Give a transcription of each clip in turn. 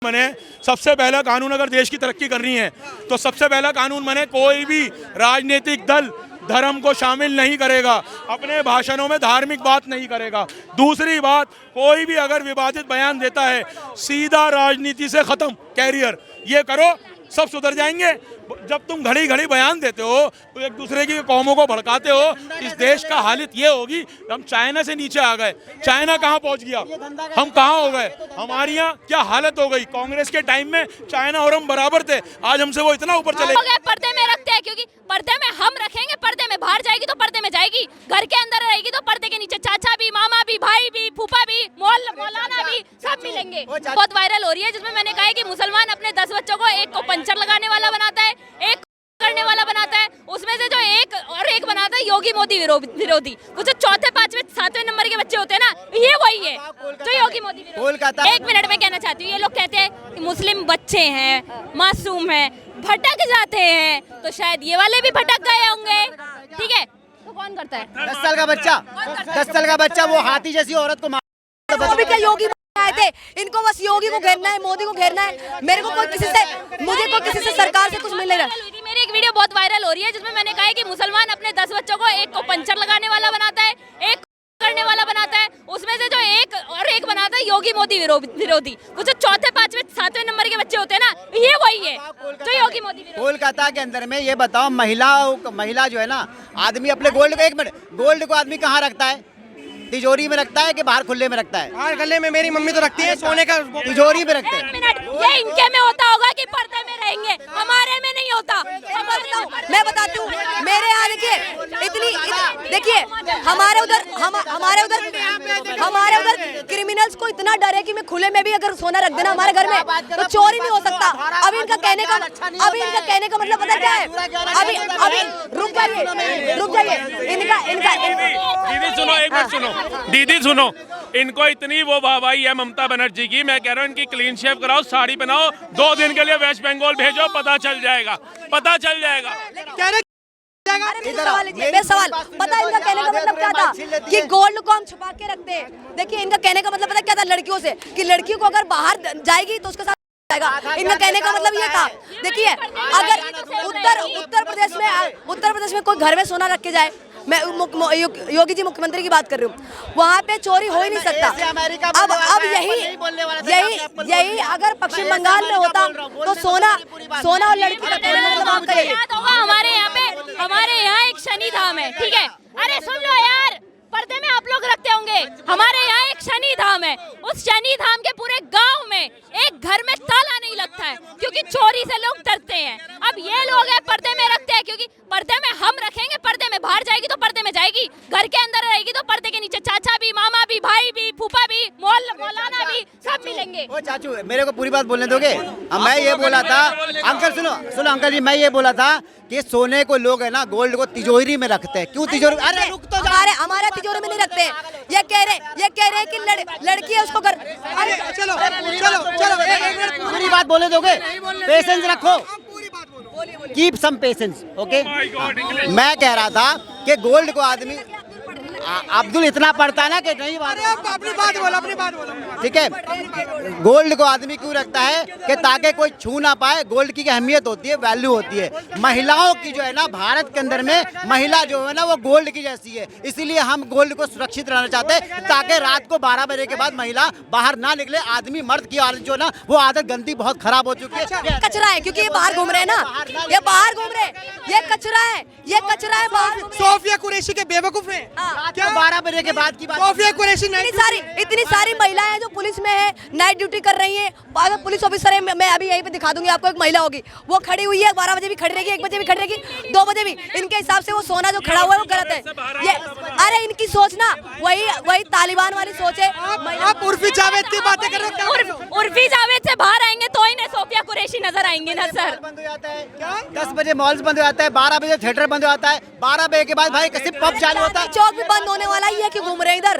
बने सबसे पहला कानून, अगर देश की तरक्की करनी है तो सबसे पहला कानून बने कोई भी राजनीतिक दल धर्म को शामिल नहीं करेगा, अपने भाषणों में धार्मिक बात नहीं करेगा। दूसरी बात, कोई भी अगर विवादित बयान देता है सीधा राजनीति से खत्म, कैरियर, ये करो सब सुधर जाएंगे। जब तुम घड़ी घड़ी बयान देते हो तो एक दूसरे की कौमों को भड़काते हो, इस देश का हालत ये होगी। हम चाइना से नीचे आ गए, चाइना कहाँ पहुंच गया, हम कहाँ हो गए, हमारी यहाँ क्या हालत हो गई। कांग्रेस के टाइम में चाइना और हम बराबर थे, आज हमसे वो इतना ऊपर चले गए। पर्दे में रखते हैं क्योंकि पर्दे में हम रखेंगे, पर्दे में बाहर जाएगी तो पर्दे में जाएगी, घर के अंदर रहेगी तो पर्दे के नीचे चाचा भी, मामा भी, भाई भी, फूफा भी, मौलाना भी, सब मिलेंगे। बहुत वायरल हो रही है जिसमें मैंने कहा है कि मुसलमान अपने 10 बच्चों को, एक को पंचर लगाने वाला बनाता है, एक करने वाला बनाता है, उसमें से जो एक बनाता है योगी मोदी विरोधी। वो जो चौथे, पांचवे, सातवें नंबर के बच्चे होते हैं ना, ये वही है जो योगी मोदी विरोधी। एक मिनट में कहना चाहती हूँ, ये लोग कहते हैं कि मुस्लिम बच्चे हैं, मासूम हैं, भटक जाते हैं, तो शायद ये वाले भी भटक गए होंगे। ठीक है, तो कौन करता है? 10 साल का बच्चा, 10 साल का बच्चा वो हाथी जैसी औरत को क्या योगी आए थे? इनको बस योगी को घेरना है, मोदी को घेरना है। मेरे को कोई किसी से, मुझे कोई किसी से सरकार से कुछ मिल रहा है। मेरी एक वीडियो बहुत वायरल हो रही है जिसमें मैंने कहा है कि मुसलमान अपने 10 बच्चों को, एक को पंचर लगाने वाला बनाता है, एक करने वाला बनाता है, उसमें से जो एक बनाता है योगी मोदी विरोधी। वो जो चौथे, पांचवे, सातवें नंबर के बच्चे होते हैं ना, ये वही है जो योगी मोदी विरोधी। कोलकाता के अंदर में ये बताओ, महिला जो है ना, आदमी अपने गोल्ड को, एक मिनट, गोल्ड को आदमी कहाँ रखता है? तिजोरी में रखता है कि बाहर खुले में रखता है? बाहर गले में मेरी मम्मी तो रखती है, सोने का तिजोरी में रखते हैं। एक मिनट, ये इनके में होता होगा कि पर्दे में रहेंगे, हमारे में नहीं होता। मैं बताती हूँ, मेरे यहाँ देखिए हमारे उधर क्रिमिनल्स को इतना डर है कि मैं खुले में भी अगर सोना रख देना हमारे घर में तो चोरी नहीं हो सकता। अभी इनका कहने का मतलब पता क्या है? अभी रुक जाइए, इनका दीदी सुनो, एक मिनट सुनो, दीदी सुनो, इनको इतनी वो वाहवाही है ममता बनर्जी की, मैं कह रहा हूँ इनकी क्लीन शेव कराओ, साड़ी पहनाओ, 2 दिन के लिए वेस्ट बंगाल भेजो, पता चल जाएगा। सवाल पता है इनका कहने का मतलब क्या था? कि गोल्ड को हम छुपा के रखते हैं। देखिए, इनका कहने का मतलब पता क्या था लड़कियों से, कि लड़कियों को अगर बाहर जाएगी तो उसके साथ जाएगा। इनका कहने का मतलब ये था। देखिए, अगर उत्तर प्रदेश में कोई घर में सोना रख के जाए, मैं योगी जी मुख्यमंत्री की बात कर रही हूँ, वहाँ पे चोरी हो ही नहीं सकता। अब यही अगर पश्चिम बंगाल में होता तो सोना और लड़की का हमारे यहाँ एक शनि धाम है। ठीक है, अरे सुन लो यार, पर्दे में आप लोग रखते होंगे, हमारे यहाँ एक शनि धाम है। उस शनि धाम के पूरे गांव में एक घर में ताला नहीं लगता है क्योंकि चोरी से लोग डरते हैं। अब ये लोग हैं पर्दे में रखते हैं क्योंकि पर्दे में हम रखेंगे, पर्दे में बाहर जाएगी तो पर्दे में जाएगी, घर के अंदर रहेगी तो पर्दे के नीचे चाचा भी, मामा भी, भाई भी, फूफा भी, मौलाना भी, सब मिलेंगे। ओ चाचू, मेरे को पूरी बात बोलने दोगे? मैं ये बोला था, अंकल सुनो अंकल जी, मैं ये बोला था कि सोने को लोग है ना, गोल्ड को तिजोरी में रखते हैं। क्यों तिजोरी? अरे रुक तो जा, हमारे तिजोरी में नहीं रखते। ये कह रहे हैं कि लड़की है उसको कर। चलो पूरी बात बोलने दोगे? पेशेंस रखो, कीप सम पेशेंस, ओके। मैं कह रहा था कि गोल्ड को आदमी, अब्दुल इतना पढ़ता है ना कि नहीं, अपनी बात बोलो। ठीक है, गोल्ड को आदमी क्यों रखता है? कि ताकि कोई छू ना पाए। गोल्ड की अहमियत होती है, वैल्यू होती है। महिलाओं की जो है ना, भारत के अंदर में महिला जो है ना वो गोल्ड की जैसी है, इसीलिए हम गोल्ड को सुरक्षित रहना चाहते हैं ताकि रात को 12 बजे के बाद महिला बाहर ना निकले। आदमी, मर्द की आदत जो है ना, वो आदत गंदी बहुत खराब हो चुकी है। कचरा है क्योंकि ये बाहर घूम रहे हैं ना, ये बाहर घूम रहे, ये कचरा है बाहर। सोफिया कुरैशी के बेवकूफ है क्या 12 बजे के बाद की बात? सोफिया कुरैशी इतनी सारी महिलाएं जो पुलिस में है, नाइट ड्यूटी कर रही हैं, अगर पुलिस ऑफिसर है, मैं अभी यहीं पे दिखा दूंगी आपको, एक महिला होगी, वो खड़ी हुई है, 12 बजे भी खड़ी रहेगी, 1 बजे भी खड़ी रहेगी, 2 बजे भी। इनके हिसाब से वो सोना जो खड़ा हुआ है वो गलत है। ये अरे इनकी सोच ना वही तालिबान वाली सोच है। आप उर्फी जावेद की बातें कर रहे हो? उर्फी जावेद से बाहर आएंगे तो ही सोफिया कुरैशी नजर आएंगे ना सर। बंद हो जाता है, 10 बजे मॉल्स बंद हो जाता है, 12 बजे थिएटर बंद हो जाता है, 12 बजे के बाद भाई किसी पब चालू होता है। चौक भी बंद होने वाला ही है कि घूम रहे इधर,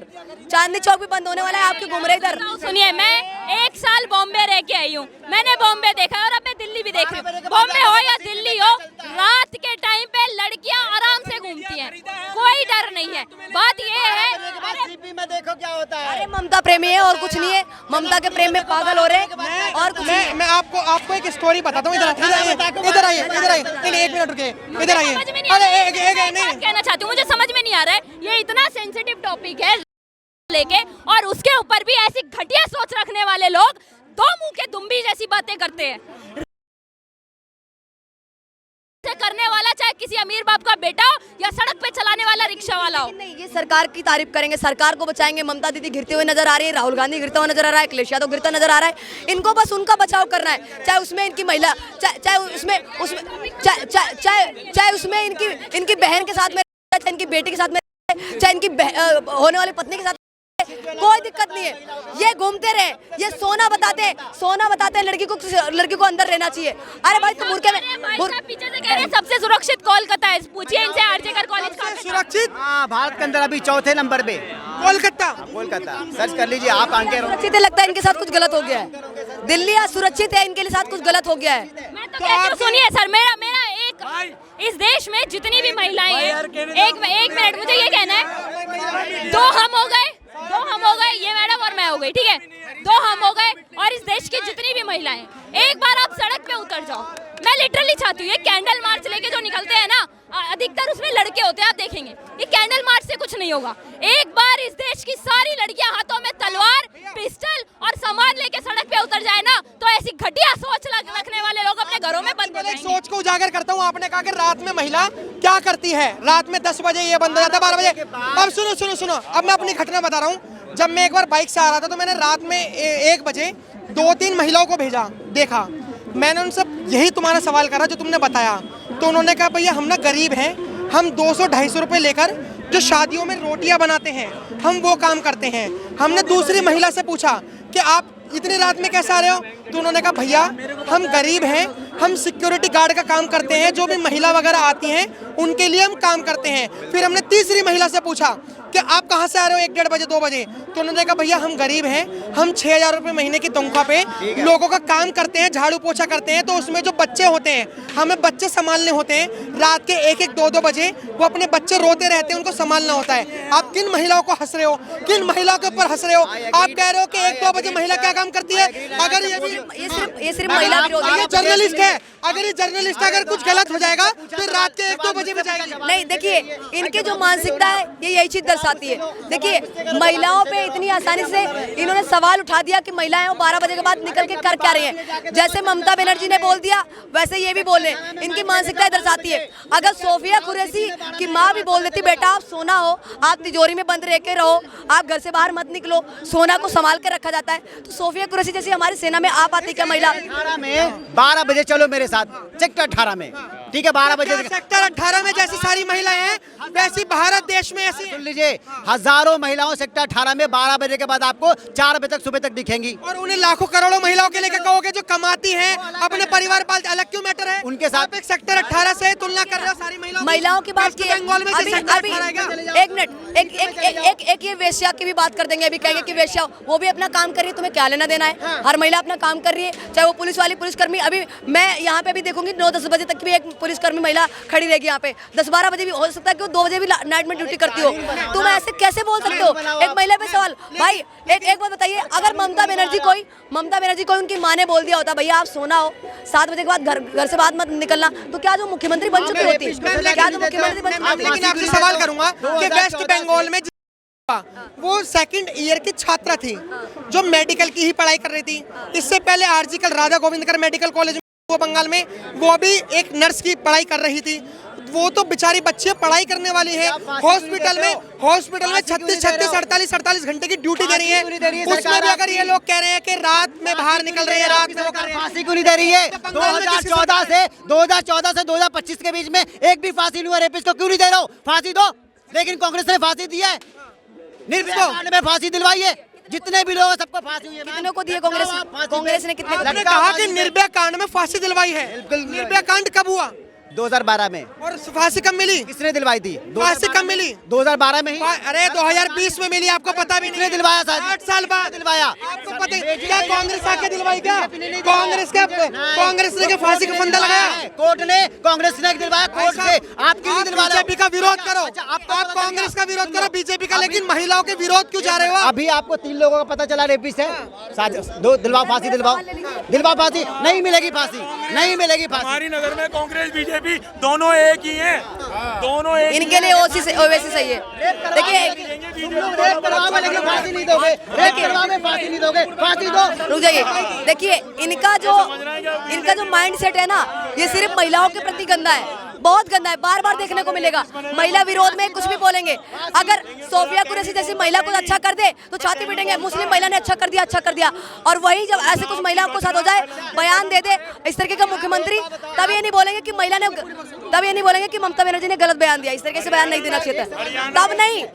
चांदनी चौक भी बंद होने वाला है, आपके घूम रहे इधर। सुनिए, मैं 1 साल बॉम्बे रह के आई हूँ, मैंने बॉम्बे देखा और अब मैं दिल्ली भी भी देख रही हूँ, बॉम्बे हो या दिल्ली हो, रात के टाइम पे लड़कियां आराम से घूमती हैं, कोई डर नहीं है। बात ये है, सीपी में देखो क्या होता है। अरे ममता प्रेमी है और कुछ नहीं है, ममता के प्रेम में पागल हो रहे हैं और कुछ नहीं है। मैं आपको एक स्टोरी बताता हूँ। इधर आइए नहीं, 1 मिनट रुकिए, इधर आइए। समझ में नहीं आ रहा है। नहीं मैं कहना चाहती हूँ, मुझे समझ में नहीं आ रहा है, ये इतना सेंसिटिव टॉपिक है लेके, और उसके ऊपर भी ऐसी घटिया सोच रखने वाले लोग दो मुंह के दुम्बी जैसी बातें करते हैं। करने वाला चाहे किसी अमीर बाप का बेटा हो या सड़क पे चलाने वाला रिक्शा वाला हो। नहीं, ये सरकार की तारीफ करेंगे, सरकार को बचाएंगे। ममता दीदी गिरते हुए नजर आ रही है, राहुल गांधी गिरता हुआ नजर आ रहा है, अखिलेश यादव गिरता नजर आ रहा है। इनको बस उनका बचाव करना है, चाहे उसमें इनकी महिला, चाहे उसमें इनकी बहन के साथ में, चाहे इनकी बेटी के साथ में, चाहे इनकी होने वाली पत्नी के साथ, कोई दिक्कत नहीं है। ये घूमते रहे, ये सोना बताते हैं लड़की को अंदर रहना चाहिए। अरे भाई तुम मुर्के में पीछे से कह रहे हैं सबसे सुरक्षित कोलकाता है, पूछिए इनसे आरजेकर कॉलेज का सुरक्षित। हाँ, भारत के अंदर अभी चौथे नंबर पे कोलकाता सर्च कर लीजिए आप। आंखें सुरक्षित है, लगता है इनके साथ कुछ गलत हो गया है। दिल्ली आज सुरक्षित है, इनके साथ कुछ गलत हो गया है। मैं तो कहती हूँ, सुनिए सर, मेरा एक, इस देश में जितनी भी महिलाएं हैं, एक मिनट, मुझे ये कहना है, दो हम हो गए, ये मैडम और मैं हो गई, ठीक है, दो हम हो गए, और इस देश की जितनी भी महिलाएं, एक बार आप सड़क पे उतर जाओ। मैं लिटरली चाहती हूँ, ये कैंडल मार्च लेके जो निकलते हैं ना, अधिकतर उसमें लड़के होते हैं, आप देखेंगे, ये कैंडल मार्च से कुछ नहीं होगा। एक बार इस देश की सारी लड़कियां हाथों में तलवार, पिस्टल और सामान लेके सड़क पे उतर जाए ना, तो ऐसी घटिया सोच रखने वाले लोग अपने घरों में बंद हो एक सोच को उजागर करता हूँ। आपने कहा कि रात में महिला क्या करती है, रात में 10 बजे ये बंद हो जाता है, 12 बजे। अब सुनो, अब मैं अपनी घटना बता रहा हूँ। जब मैं एक बार बाइक से आ रहा था, तो मैंने रात में 1 बजे 2-3 महिलाओं को देखा। मैंने उनसे यही तुम्हारा सवाल करा जो तुमने बताया, तो उन्होंने कहा भैया हम ना गरीब हैं, हम 200-250 रुपये लेकर जो शादियों में रोटियां बनाते हैं, हम वो काम करते हैं। हमने दूसरी महिला से पूछा कि आप इतनी रात में कैसे आ रहे हो, तो उन्होंने कहा भैया हम गरीब हैं, हम सिक्योरिटी गार्ड का काम करते हैं, जो भी महिला वगैरह आती हैं उनके लिए हम काम करते हैं। फिर हमने तीसरी महिला से पूछा कि आप कहाँ से आ रहे हो 1-1:30 बजे 2 बजे, तो उन्होंने कहा भैया हम गरीब हैं, हम 6,000 रुपये महीने की तनख्वाह पे लोगों का काम करते हैं, झाड़ू पोछा करते हैं, तो उसमें जो बच्चे होते हैं हमें बच्चे संभालने होते हैं। रात के 1-1, 2-2 बजे वो अपने बच्चे रोते रहते हैं, उनको संभालना होता है। आप किन महिलाओं को हंस रहे हो, किन महिलाओं के ऊपर हंस रहे हो? आप कह रहे हो कि 1-2 बजे महिला क्या काम करती है? अगर ये सिर्फ महिला विरोधी है। जर्नलिस्ट है, अगर ये जर्नलिस्ट अगर कुछ गलत हो जाएगा तो रात के 1-2 बजे में जाएगी। नहीं, देखिए इनकी जो मानसिकता है ये यही चीज दर्शाती है। देखिए महिलाओं पे इतनी आसानी से इन्होंने सवाल उठा दिया कि महिलाएं 12 बजे के बाद निकल के कर क्या रही हैं। जैसे ममता बनर्जी ने बोल दिया वैसे ये भी बोल रहे हैं। इनकी मानसिकता दर्शाती है। अगर सोफिया कुरैशी की माँ भी बोल देती बेटा आप सोना हो, आप तिजोरी में बंद रह के रहो, आप घर से बाहर मत निकलो, सोना को संभाल कर रखा जाता है, तो सोफिया कुरैशी जैसी हमारी सेना में आ पाती क्या महिला? 18 में 12 बजे चलो मेरे साथ सेक्टर 18 में, ठीक है, 12 बजे सेक्टर 18 में जैसी सारी महिलाएं हैं वैसी भारत देश में ऐसी सुन लीजिए, हजारों महिलाओं सेक्टर 18 में 12 बजे के बाद आपको 4 बजे तक सुबह तक दिखेंगी। और उन्हें लाखों करोड़ों महिलाओं के लेकर कहोगे जो कमाती हैं, अपने परिवार पालती, अलग क्यों मैटर है? उनके साथ आप एक सेक्टर 18 से तुलना कर रहे हो सारी महिलाओं की बात की है। बंगाल में अभी एक मिनट, एक ये वेश्या की भी बात कर देंगे। अभी कहेंगे कि वेश्या वो भी अपना काम कर रही है, तुम्हें क्या लेना देना है? हर महिला अपना काम कर रही है, चाहे वो पुलिस वाली पुलिसकर्मी। अभी मैं यहाँ पे भी देखूंगी 9-10 बजे तक भी एक पुलिसकर्मी महिला खड़ी रहेगी यहाँ पे। 10-12 बजे भी हो सकता है कि वो 2 बजे भी नाइट में ड्यूटी करती हो। तुम ऐसे कैसे बोल सकते हो? एक महिला पे सवाल। भाई एक बात बताइए, अगर ममता बनर्जी कोई उनकी माँ ने बोल दिया होता भैया आप सोना हो, 7 बजे के बाद घर से बाहर मत निकलना, तो क्या जो मुख्यमंत्री बन चुकी होती? क्या जो मुख्यमंत्री बन चुकी होती? लेकिन आपसे सवाल करूंगा कि वेस्ट बंगाल में वो 2nd ईयर की छात्रा थी जो मेडिकल की ही पढ़ाई कर रही थी। इससे पहले आरजीकर राधा गोविंदकर मेडिकल कॉलेज में बंगाल में वो भी एक नर्स की पढ़ाई कर रही थी। वो तो बेचारी बच्चे पढ़ाई करने वाली है, हॉस्पिटल में 36 48 घंटे की ड्यूटी दे रही है। उसमें भी अगर ये लोग कह रहे हैं कि रात में बाहर निकल रहे हैं, रात में वो कर रहे हैं, फांसी क्यों नहीं दे रही है? 2014 से 2025 के बीच में एक भी फांसी नहीं हुआ, रेपिस्ट को क्यों नहीं दे रहा हो? फांसी दो। लेकिन कांग्रेस ने फांसी दी है, निर्भया कांड में फांसी दिलवाई है, जितने भी लोग सबको फांसी हुई है। कितनों को दिए कांग्रेस ने? कितने? आपने कहा कि निर्भया कांड में फांसी दिलवाई है। निर्भया कांड कब हुआ? 2012 में। और फांसी कब मिली? किसने दिलवाई थी? फांसी कब मिली? 2012 में ही। अरे 2020 में मिली, आपको पता भी नहीं। किसने दिलवाया? 8 साल बाद दिलवाया। आपको पता है क्या? कांग्रेस आके दिलवाई क्या? कांग्रेस ने क्या फांसी का फंदा लगाया? कोर्ट ने, कांग्रेस ने दिलवाया कोर्ट से। आपकी नहीं दिलवाया। बीजेपी का विरोध करो, अच्छा, आप कांग्रेस का विरोध करो, बीजेपी का, लेकिन महिलाओं के विरोध क्यों जा रहे हो? अभी आपको 3 लोगों का पता चला रेपिस्ट है। दो दिलवाओ फांसी, दिलवाओ फांसी। नहीं मिलेगी फांसी, नहीं मिलेगी फांसी। हमारी नजर में कांग्रेस बीजेपी दोनों एक ही हैं, दोनों एक। इनके लिए ओवैसी सही है। देखिए रेप करवाओगे लेकिन फांसी नहीं दोगे, रेप करवाओगे फांसी नहीं दोगे, फांसी दो। रुक जाइए, देखिए इनका जो माइंड सेट है ना, ये सिर्फ महिलाओं के प्रति गंदा है, बहुत गंदा है। बार बार देखने को मिलेगा महिला विरोध में कुछ भी बोलेंगे। अगर सोफिया कुरैशी जैसी महिला को अच्छा कर दे तो छाती पीटेंगे, मुस्लिम महिला ने अच्छा कर दिया। और वही जब ऐसे कुछ महिलाओं को साथ हो जाए, बयान दे दे इस तरीके का मुख्यमंत्री, तब ये नहीं बोलेंगे कि ममता बनर्जी ने गलत बयान दिया। इस तरीके से बयान नहीं देना चाहिए था। तब नहीं,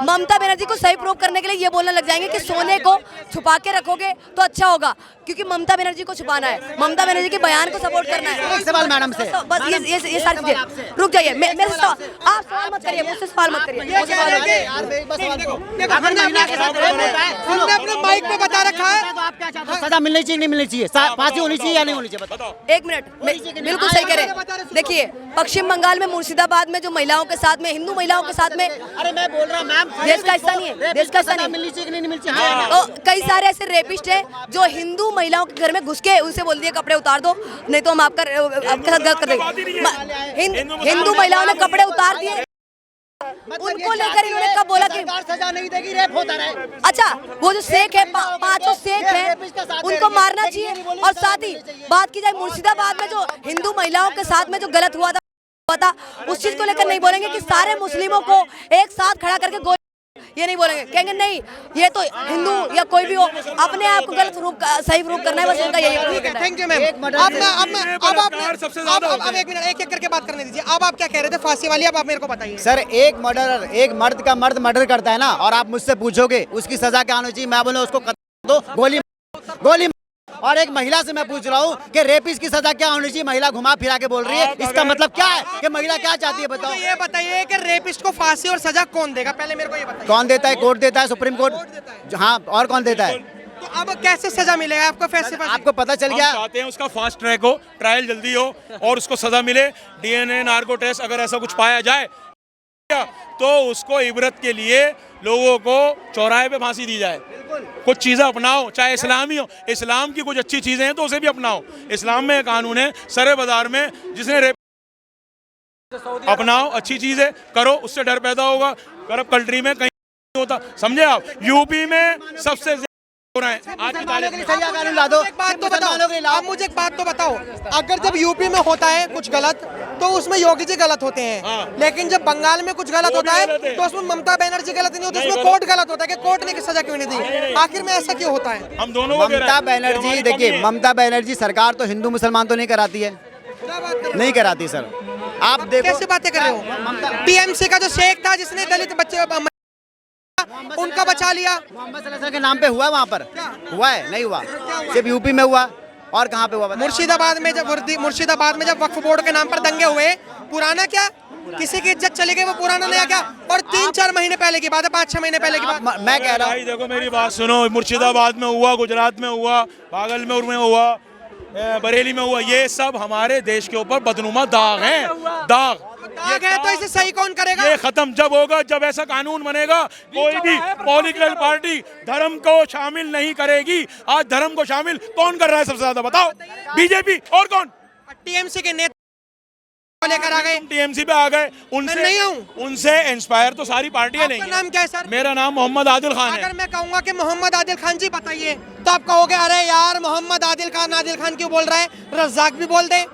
ममता बनर्जी को सही प्रूव करने के लिए ये बोलने लग जाएंगे कि सोने को छुपा के रखोगे तो अच्छा होगा, क्योंकि ममता बनर्जी को छुपाना है, ममता बनर्जी के बयान को सपोर्ट करना है। एक सवाल मैडम से, बस ये सारी चीजें। रुक जाइए, मेरे से आप सवाल मत करिए, मुझसे सवाल मत करिए। हमने अपने माइक पे बता रखा है। तो आप क्या चाहते हो? सजा मिलनी चाहिए नहीं मिलनी चाहिए? फांसी होनी चाहिए या नहीं होनी चाहिए? बताओ। एक मिनट, बिल्कुल सही कह रहे हैं। देखिए पश्चिम बंगाल में मुर्शिदाबाद में जो महिलाओं के साथ में, हिंदू महिलाओं के साथ में, अरे मैं बोल रहा हूँ मैम, देश का हिस्सा नहीं है, देश का हिस्सा नहीं। मिलनी चाहिए कि नहीं मिलनी चाहिए? तो कई सारे ऐसे रेपिस्ट हैं जो हिंदू महिलाओं के घर में घुस के उनसे बोल दिए कपड़े उतार दो, नहीं तो हम आपके साथ गलत कर देंगे। हिंदू महिलाओं ने कपड़े उतार दिए, उनको लेकर इन्होंने कब बोला कि सजा नहीं देगी, रेप होता रहे। अच्छा, वो जो शेख है, 5 शेख है, उनको मारना चाहिए। और साथ ही बात की जाए मुर्शिदाबाद में जो हिंदू महिलाओं के साथ में जो गलत हुआ था, उस चीज को लेकर नहीं बोलेंगे कि सारे मुस्लिमों को एक साथ खड़ा करके गोली, ये नहीं बोलेंगे। कहेंगे नहीं, ये तो हिंदू या कोई भी हो, अपने आप को गलत सही प्रूव करना है, बस उनका यही। Thank you ma'am. अब एक मिनट, एक करके बात करने दीजिए। अब आप क्या कह रहे थे फांसी वाली? अब आप मेरे को बताइए। सर, एक मर्द का मर्द मर्डर करता है ना, और आप मुझसे पूछोगे उसकी सजा क्या होनी चाहिए, मैं बोलूँ उसको कत्ल दो, गोली। और एक महिला से मैं पूछ रहा हूँ कि रेपिस्ट की सजा क्या होनी चाहिए, महिला घुमा फिरा के बोल रही है, इसका मतलब क्या है कि महिला क्या चाहती है? बताओ। ये बताइए कि रेपिस्ट को फांसी और सजा कौन देगा? पहले मेरे को ये बताइए। कौन देता है? कोर्ट देता है, सुप्रीम कोर्ट। हाँ, और कौन देता है? तो अब कैसे सजा मिलेगा आपको? आपको पता चल गया? हम चाहते हैं उसका फास्ट ट्रैक हो, ट्रायल जल्दी हो और उसको सजा मिले। डीएनए, नार्को टेस्ट, अगर ऐसा कुछ पाया जाए तो उसको इबरत के लिए लोगों को चौराहे पे फांसी दी जाए। कुछ चीज़ें अपनाओ, चाहे इस्लामी हो, इस्लाम की कुछ अच्छी चीज़ें हैं तो उसे भी अपनाओ। इस्लाम में कानून है, सरे बाजार में जिसने रेप, अपनाओ, अच्छी चीज़ें करो, उससे डर पैदा होगा। करप्ट कंट्री में कहीं नहीं होता, समझे आप? यूपी में सबसे हो रहा है आज की तारीख में। एक बात तो बताओ, आप मुझे एक बात तो बताओ, अगर जब यूपी में होता है कुछ गलत तो उसमें योगी जी गलत होते हैं, हाँ। लेकिन जब बंगाल में कुछ गलत होता है तो उसमें ममता बनर्जी गलत नहीं होती, उसमें कोर्ट गलत होता है कि कोर्ट ने सजा क्यों नहीं दी? आखिर में ऐसा क्यों होता है? हम दोनों को कह रहे ममता हैं। बनर्जी, देखिए ममता बनर्जी सरकार तो हिंदू मुसलमान तो नहीं कराती है, नहीं कराती सर। आप देखो कैसे बातें कर रहे हो? टीएमसी का जो शेख था जिसने दलित बच्चे उनका बचा लिया, मोहम्मद सल्लल्लाहु के नाम पे हुआ, वहाँ पर हुआ है? नहीं हुआ, सिर्फ यूपी में हुआ। और कहाँ पे हुआ? मुर्शिदाबाद में जब वक्फ बोर्ड के नाम पर दंगे हुए, पुराना क्या, किसी की इज्जत चली गई, वो पुराना नया क्या? और 3-4 महीने पहले की बात है, 5-6 महीने पहले की बात। मैं कह रहा हूँ, भाई देखो मेरी बात सुनो, मुर्शिदाबाद में हुआ, गुजरात में हुआ, भागलपुर में हुआ, बरेली में हुआ, ये सब हमारे देश के ऊपर बदनुमा दाग हैं, दाग। ये है तो इसे सही कौन करेगा? ये खत्म जब होगा, जब ऐसा कानून बनेगा, कोई भी पॉलिटिकल पार्टी धर्म को शामिल नहीं करेगी। आज धर्म को शामिल कौन कर रहा है सबसे ज्यादा? बताओ। बीजेपी और कौन? टीएमसी के नेता लेकर आ गए, टीएमसी पे आ गए, मैं नहीं हूँ। उनसे इंस्पायर तो सारी पार्टियां नहीं आपका है। नाम क्या है सर? मेरा नाम मोहम्मद आदिल खान है। अगर मैं कहूंगा कि मोहम्मद आदिल खान जी बताइए तो आप कहोगे अरे यार मोहम्मद आदिल खान क्यों बोल रहा है? रज़ाक भी बोल दे,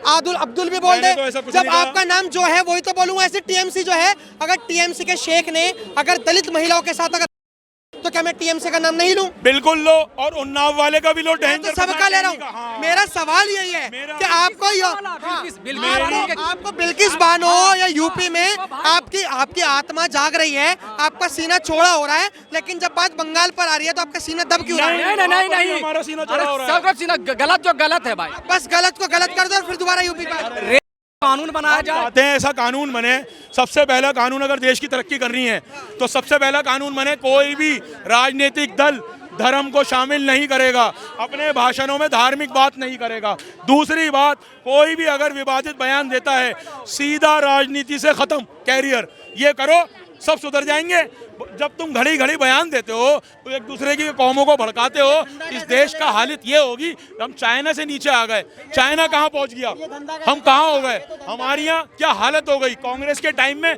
अब्दुल भी बोल दे। तो ऐसा कुछ जब नहीं कहा। आपका नाम जो है वही तो बोलूंगा। ऐसे टीएमसी जो है, अगर टीएमसी के शेख ने अगर दलित महिलाओं के साथ अगर, तो क्या मैं टीएमसी का नाम नहीं लूं? बिल्कुल लो, और उन्नाव वाले का भी लो, मैं तो सबका ले रहा हूँ। हाँ। मेरा सवाल यही है कि आपको बिल्किस बानो या यूपी में आपकी आत्मा जाग रही है, आपका सीना चौड़ा हो रहा है, लेकिन जब बात बंगाल पर आ रही है तो आपका सीना दब क्यों रहा है? नहीं, हमारा सीना चौड़ा हो रहा है। सबका सीना गलत जो गलत है भाई। बस गलत को गलत कर दो और फिर दोबारा यूपी पर कानून बनाया जाए। चाहते हैं ऐसा कानून बने। सबसे पहला कानून, अगर देश की तरक्की करनी है तो सबसे पहला कानून बने, कोई भी राजनीतिक दल धर्म को शामिल नहीं करेगा, अपने भाषणों में धार्मिक बात नहीं करेगा। दूसरी बात, कोई भी अगर विवादित बयान देता है, सीधा राजनीति से खत्म कैरियर। ये करो, सब सुधर जाएंगे। जब तुम घड़ी घड़ी बयान देते हो, तो एक दूसरे की कौमों को भड़काते हो, इस देश का हालत ये होगी। हम चाइना से नीचे आ गए। चाइना कहाँ पहुंच गया, हम कहाँ हो गए, हमारी यहाँ क्या हालत हो गई। कांग्रेस के टाइम में